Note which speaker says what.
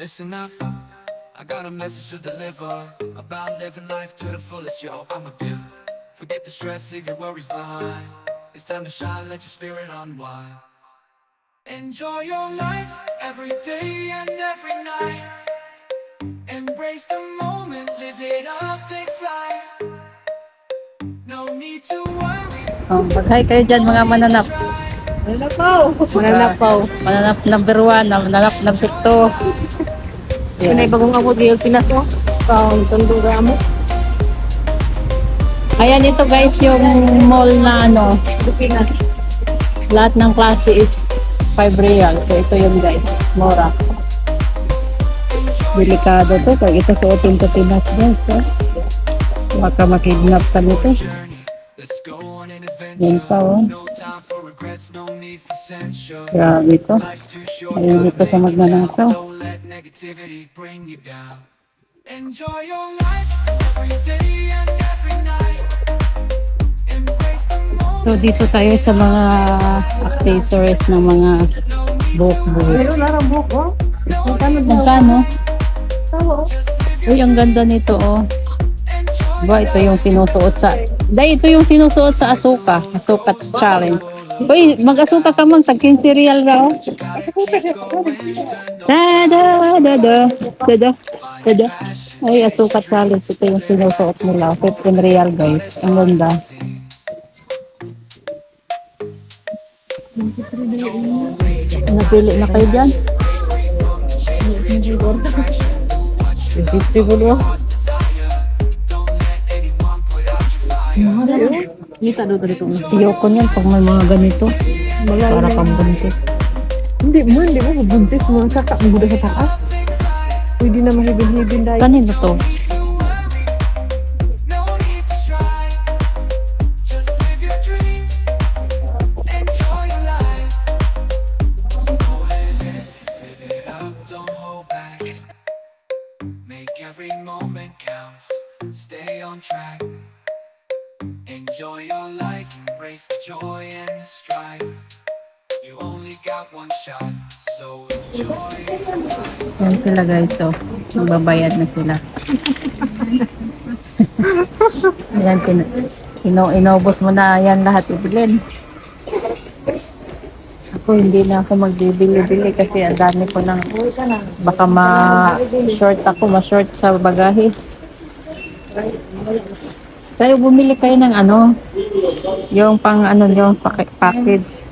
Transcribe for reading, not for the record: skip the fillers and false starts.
Speaker 1: Listen up, I got a message to deliver about living life to the fullest, yo, I'm a giver. Forget the stress, leave your worries behind. It's time to shine, let your spirit unwind. Enjoy your life, every day and every night. Embrace the moment, live it up, take flight. No need to worry.
Speaker 2: Mag-hi kayo dyan mga mananap.
Speaker 3: Mananapaw.
Speaker 2: Mananapaw. Mananap number 1, mananap number 2.
Speaker 3: Kanay bagong amot yung Pinas mo. Pang sundong ka mo.
Speaker 2: Ayan, ito guys yung mall na ano,
Speaker 3: Pinas.
Speaker 2: lahat ng klase is 5 real. So ito yun guys, mura. Delikado to pag ito suotin sa Pinas guys. Baka makidnap ka nito.
Speaker 1: Let's go on an
Speaker 2: Yan
Speaker 1: adventure.
Speaker 2: pa oh.
Speaker 1: No time for regrets, no need for censure.
Speaker 2: Grabe to.
Speaker 1: Life's too short,
Speaker 2: Ayun ito sa magnanakaw.
Speaker 1: don't let negativity bring you down. Enjoy your life every day and every night. Embrace the moment.
Speaker 2: So dito tayo sa mga accessories ng mga buhok-buhok.
Speaker 3: Ayun, narabok ko.
Speaker 2: Magkano?
Speaker 3: Tawa.
Speaker 2: Uy, ang ganda nito oh. Ba, ito yung sinusuot sa... Dahil ito yung sinusuot sa Asuka. Asuka challenge. Uy, mag-asuka ka mang tag 15 real raw. Dada, dada, dada, dada. Ay, Asuka challenge. Ito yung sinusuot nila. 15 real guys. Ang ganda. Napili na kayo dyan? 50 po.
Speaker 3: Kita daw dito.
Speaker 2: Ayoko niyan pag may mga ganito. Para pambuntis.
Speaker 3: Hindi mo buntis mo. Saka mo sa taas. Pwede na mahibin-hibin dahil.
Speaker 2: Kanino to?
Speaker 1: No need to strive. Just live your dreams. Enjoy your life. So go ahead, live it up, don't hold back. Make every moment count. Stay on track. Enjoy your life, embrace the joy and the strife. You only got one shot, so enjoy it.
Speaker 2: Yan sila guys. So, magbabayad na sila. Ayan, inubos mo na yan lahat ibilin. Ako hindi na ako magbibili-bili kasi ang dami ko ng baka ma-short ako, ma-short sa bagahe. Tayo bumili kayo ng ano, yung pang ano yung package.